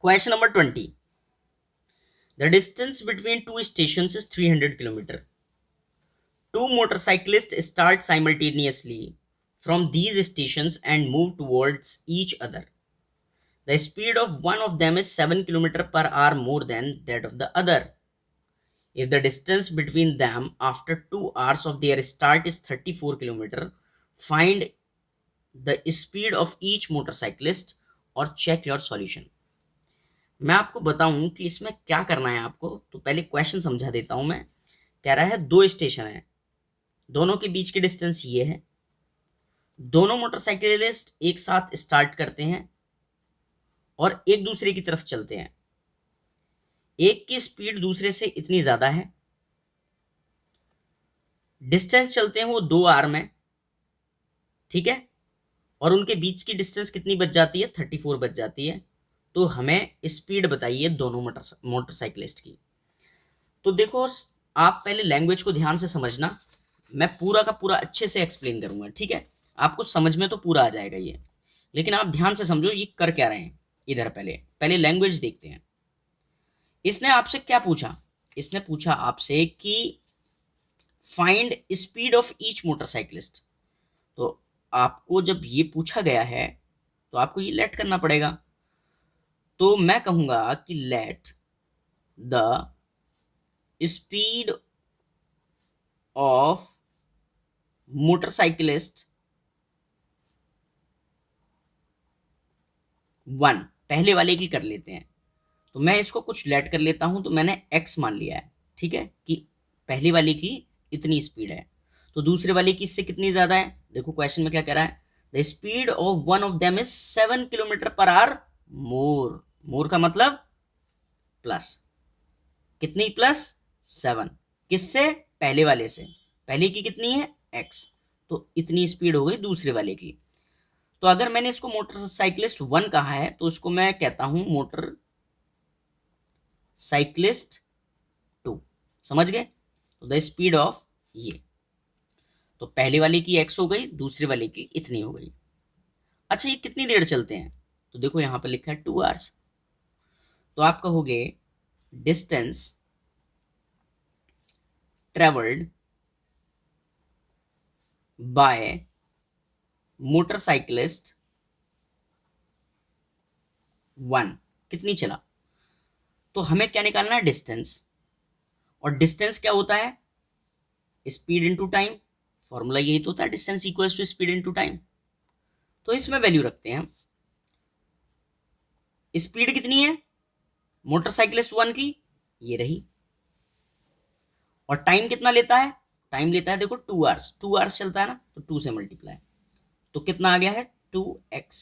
Question number 20. The distance between two stations is 300 km. Two motorcyclists start simultaneously from these stations and move towards each other. The speed of one of them is 7 km per hour more than that of the other. If the distance between them after 2 hours of their start is 34 km, find the speed of each motorcyclist और check your solution. मैं आपको बताऊं कि इसमें क्या करना है आपको, तो पहले क्वेश्चन समझा देता हूं मैं. कह रहा है दो स्टेशन है, दोनों के बीच की डिस्टेंस ये है, दोनों मोटरसाइकिलिस्ट एक साथ स्टार्ट करते हैं और एक दूसरे की तरफ चलते हैं. एक की स्पीड दूसरे से इतनी ज्यादा है, डिस्टेंस चलते हैं वो 2 आवर में, ठीक है, और उनके बीच की डिस्टेंस कितनी बच जाती है, 34 बच जाती है. तो हमें स्पीड बताइए दोनों मोटरसाइकिलिस्ट की. तो देखो, आप पहले लैंग्वेज को ध्यान से समझना, मैं पूरा का पूरा अच्छे से एक्सप्लेन करूंगा, ठीक है. आपको समझ में तो पूरा आ जाएगा ये, लेकिन आप ध्यान से समझो ये कर क्या रहे हैं. इधर पहले पहले लैंग्वेज देखते हैं. इसने आपसे क्या पूछा, इसने पूछा आपसे कि find speed of each motorcyclist. तो आपको जब ये पूछा गया है तो आपको ये लेट करना पड़ेगा. तो मैं कहूंगा कि let the speed of motorcyclist 1, पहले वाले की कर लेते हैं. तो मैं इसको कुछ लेट कर लेता हूं, तो मैंने x मान लिया है, ठीक है, कि पहले वाले की इतनी स्पीड है. तो दूसरे वाले की इससे कितनी ज्यादा है. देखो क्वेश्चन में क्या कह रहा है, the speed of one of them is 7 km/h मोर. मोर का मतलब प्लस, कितनी प्लस 7, किससे, पहले वाले से. पहले की कितनी है x, तो इतनी स्पीड हो गई दूसरे वाले की. तो अगर मैंने इसको मोटरसाइकिलिस्ट 1 कहा है तो इसको मैं कहता हूं मोटर साइकिलिस्ट 2. समझ गए. तो द स्पीड ऑफ ये, तो पहले वाले की x हो गई, दूसरे वाले की इतनी हो गई. अच्छा, ये कितनी देर चलते हैं, तो देखो यहां पर लिखा है 2 आवर्स. तो आप कहोगे डिस्टेंस ट्रेवल्ड बाय मोटरसाइकिलिस्ट 1 कितनी चला. तो हमें क्या निकालना है, डिस्टेंस. और डिस्टेंस क्या होता है, स्पीड इनटू टाइम. फॉर्मूला यही तो होता है, distance equals to speed into time. तो इसमें वैल्यू रखते हैं हम. स्पीड कितनी है मोटरसाइकिलिस्ट 1 की, ये रही. और टाइम कितना लेता है, टाइम लेता है देखो 2 आवर्स. 2 आवर्स चलता है ना, तो 2 से मल्टीप्लाई, तो कितना आ गया है 2x.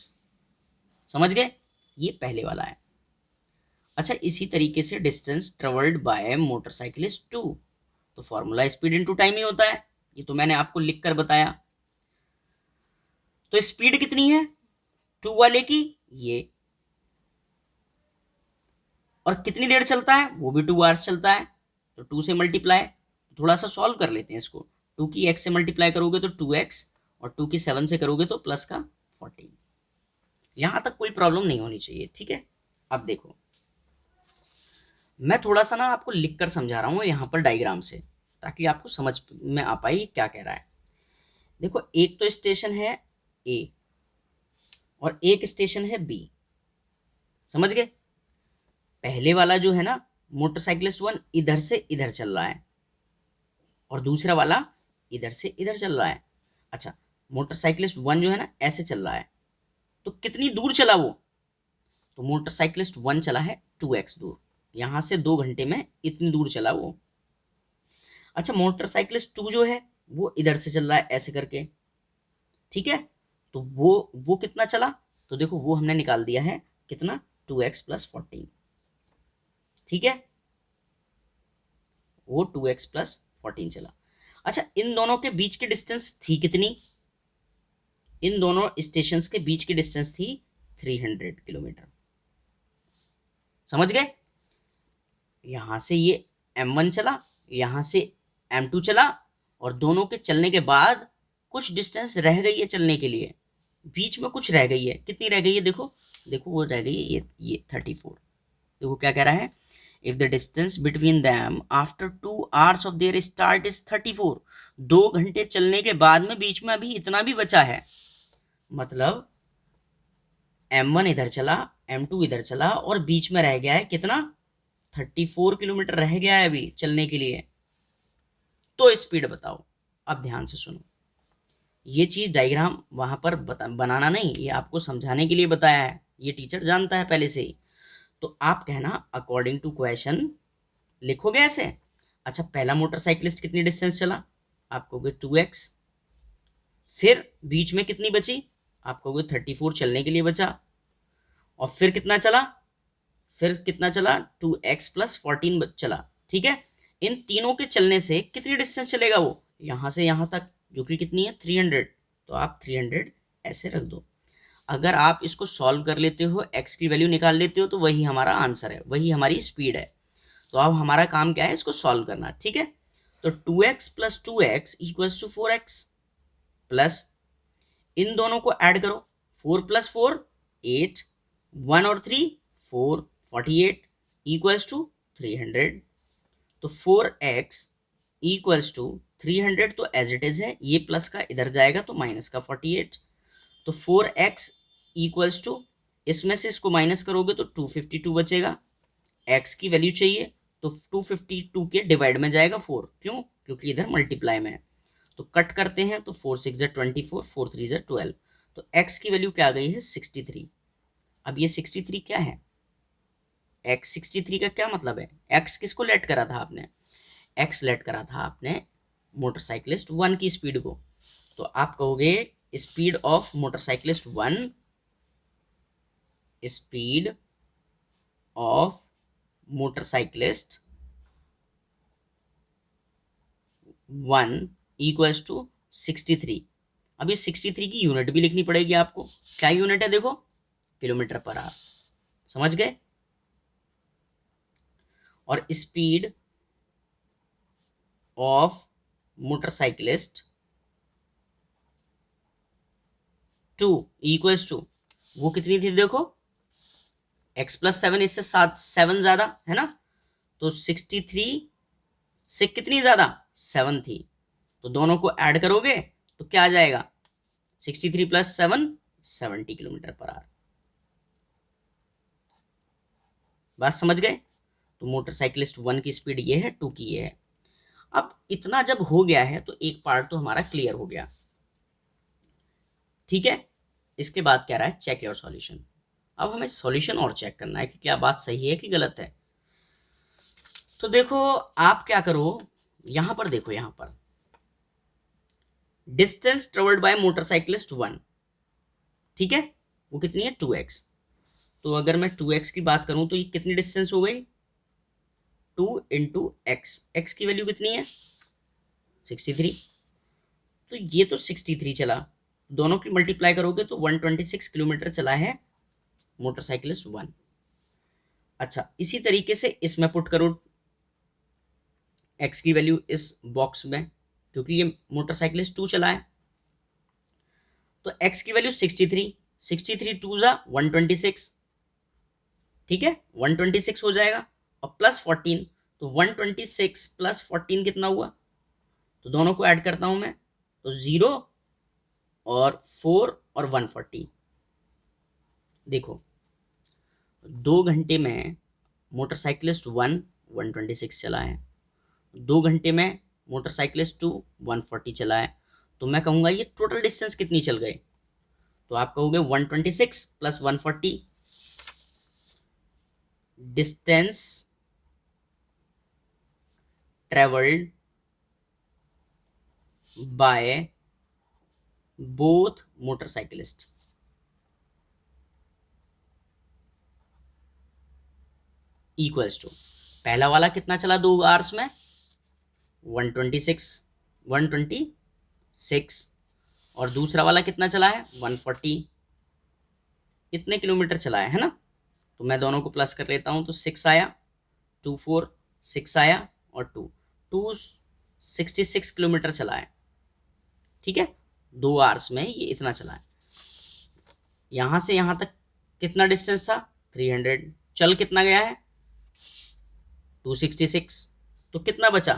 समझ गए, ये पहले वाला है. अच्छा, इसी तरीके से डिस्टेंस ट्रेवल्ड बाय मोटरसाइकिलिस्ट 2, तो फॉर्मूला स्पीड इनटू टाइम ही होता है. ये तो मैंने आपको लिखकर बताया. तो स्पीड कितनी है 2 वाले की, ये, और कितनी देर चलता है, वो भी 2 आवर्स चलता है. तो 2 से मल्टीप्लाई, थोड़ा सा सॉल्व कर लेते हैं इसको. 2 की x से मल्टीप्लाई करोगे तो 2x, और 2 की 7 से करोगे तो प्लस का 14. यहां तक कोई प्रॉब्लम नहीं होनी चाहिए, ठीक है. अब देखो, मैं थोड़ा सा ना आपको लिखकर समझा रहा हूं यहां पर डायग्राम से, ताकि आपको समझ में आ पाए क्या कह रहा है. देखो, एक तो स्टेशन है A और एक स्टेशन है B. समझ गए. पहले वाला जो है ना मोटरसाइकिलिस्ट 1 इधर से इधर चल रहा है, और दूसरा वाला इधर से इधर चल रहा है. अच्छा, मोटरसाइकिलिस्ट 1 जो है ना ऐसे चल रहा है, तो कितनी दूर चला वो, तो मोटरसाइकिलिस्ट 1 चला है 2x दूर. यहां से 2 घंटे में इतनी दूर चला वो. अच्छा, मोटरसाइकिलिस्ट 2 जो है वो इधर से चल रहा है ऐसे करके, ठीक है. तो वो कितना चला, तो देखो वो हमने निकाल दिया है कितना, 2x + 14. ठीक है, वो 2x + 14 चला. अच्छा, इन दोनों के बीच की डिस्टेंस थी कितनी, इन दोनों स्टेशन के बीच की डिस्टेंस थी 300 किलोमीटर. समझ गए. यहां से ये M1 चला, यहां से M2 चला, और दोनों के चलने के बाद कुछ डिस्टेंस रह गई है चलने के लिए, बीच में कुछ रह गई है. कितनी रह गई है, देखो देखो, वो रह गई है ये 34. देखो क्या कह रहा है, if the distance between them after 2 hours of their start is 34, 2 घंटे चलने के बाद में बीच में अभी इतना भी बचा है, मतलब M1 इधर चला, M2 इधर चला और बीच में रह गया है कितना, 34 किलोमीटर रह गया है अभी चलने के लिए, तो स्पीड बताओ। अब ध्यान से सुनो, ये चीज डायग्राम वहां पर बनाना नहीं, ये आपको समझाने के लिए बताया है, ये टीचर जानता है पहले से ही। तो आप कहना अकॉर्डिंग टू क्वेश्चन लिखोगे ऐसे। अच्छा, पहला मोटरसाइकिलिस्ट कितनी डिस्टेंस चला, आप कहोगे 2x, फिर बीच में कितनी बची, आप कहोगे 34 चलने के लिए बचा, और फिर कितना चला, फिर कितना चला 2x प्लस 14 चला, ठीक है। इन तीनों के चलने से कितनी डिस्टेंस चलेगा वो, यहां से यहां तक, जो कि कितनी है 300, तो आप 300 ऐसे रख दो। अगर आप इसको सॉल्व कर लेते हो, x की वैल्यू निकाल लेते हो, तो वही हमारा आंसर है, वही हमारी स्पीड है। तो अब हमारा काम क्या है, इसको सॉल्व करना, ठीक है। तो 2x plus 2x equals to 4x, plus इन दोनों को ऐड करो, 4 प्लस 4 8, 1 और 3 4, 48 इक्वल्स टू 300। तो 4x इक्वल्स टू 300, तो एज इट इज है, ये प्लस का इधर जाएगा तो माइनस का 48। तो 4x इक्वल्स टू, इसमें से इसको माइनस करोगे तो 252 बचेगा, x की वैल्यू चाहिए, तो 252 के डिवाइड में जाएगा 4, क्यों, क्योंकि इधर मल्टीप्लाई में है। तो कट करते हैं, तो 4 6 24, 4 3 12, तो x की वैल्यू क्या आ गई है 63। अब ये 63 क्या है, x 63 का क्या मतलब है, x किसको लेट करा था आपने, x लेट करा था आपने मोटरसाइकिलिस्ट 1 की स्पीड को। तो आप कहोगे speed of motorcyclist 1, speed of motorcyclist 1 equals to 63। अब ये 63 की यूनिट भी लिखनी पड़ेगी आपको, क्या यूनिट है देखो, किलोमीटर पर आवर, समझ गए। और speed of motorcyclist 2 equals to, वो कितनी थी देखो, x प्लस 7, इससे 7 ज्यादा है ना, तो 63 से कितनी ज्यादा 7 थी, तो दोनों को ऐड करोगे तो क्या आ जाएगा, 63 प्लस 7 70 किलोमीटर पर आवर। बात समझ गए। तो मोटरसाइकिलिस्ट 1 की स्पीड ये है, 2 की ये है। अब इतना जब हो गया है तो एक पार्ट तो हमारा क्लियर हो गया, ठीक है। इसके बाद कह रहा है चेक योर सॉल्यूशन। अब हमें सॉल्यूशन और चेक करना है कि क्या बात सही है कि गलत है। तो देखो आप क्या करो, यहां पर देखो, यहां पर डिस्टेंस ट्रेवल्ड बाय मोटरसाइकिलिस्ट 1, ठीक है, वो कितनी है 2x। तो अगर मैं 2x की बात करूं तो ये कितनी डिस्टेंस हो गई, 2 इंटू एक्स, एक्स की वैल्यू कितनी है 63, तो ये तो 63 चला, दोनों की मल्टीप्लाई करोगे तो 126 किलोमीटर चला है मोटरसाइकिलिस्ट 1। अच्छा, इसी तरीके से इसमें पुट करो एक्स की वैल्यू इस बॉक्स में, क्योंकि ये मोटरसाइकिलिस्ट 2 चला है, तो एक्स की वैल्यू 63, 63 2 जा 126, ठीक है, 126 हो जाएगा, और प्लस 14, तो 126 प्लस 14 कितना हुआ, तो दोनों को ऐड करता हूं मैं, तो 0 और 4 और 140। देखो 2 घंटे में मोटरसाइकिलिस्ट 1 126 चला है, 2 घंटे में मोटरसाइकिलिस्ट 2 140 चला है, तो मैं कहूँगा ये टोटल डिस्टेंस कितनी चल गई, तो आप कहोगे 126 plus 140, distance travelled by both motorcyclist. Equals to, पहला वाला कितना चला 2 आवर्स में 126, 126, और दूसरा वाला कितना चला है 140, इतने किलोमीटर चला है ना। तो मैं दोनों को प्लस कर लेता हूं, तो 6 आया, 2 4 6 आया, और 2 266 किलोमीटर चला है, ठीक है, 2 आवर्स में ये इतना चला है। यहां से यहां तक कितना डिस्टेंस था 300, चल कितना गया है 266, तो कितना बचा?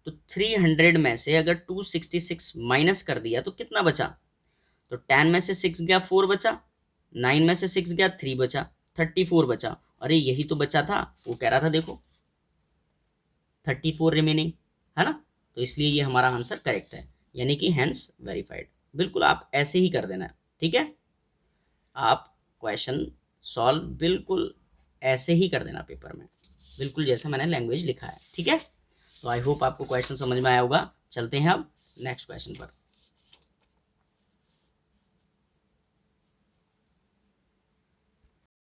तो 300 में से अगर 266 माइनस कर दिया तो कितना बचा? तो 10 में से 6 गया 4 बचा, 9 में से 6 गया 3 बचा, 34 बचा। अरे यही तो बचा था, वो कह रहा था देखो 34 रिमेनिंग, है ना। तो इसलिए ये हमारा आंसर करेक्ट है, यानी कि हैंस वेरीफाइड। बिल्कुल आप ऐसे ही कर देना, ठीक है। आप क्वेश्चन सॉल्व बिल्कुल ऐसे ही कर देना पेपर में, बिल्कुल जैसा मैंने लैंग्वेज लिखा है, ठीक है। तो आई होप आपको क्वेश्चन समझ में आया होगा। चलते हैं अब नेक्स्ट क्वेश्चन पर।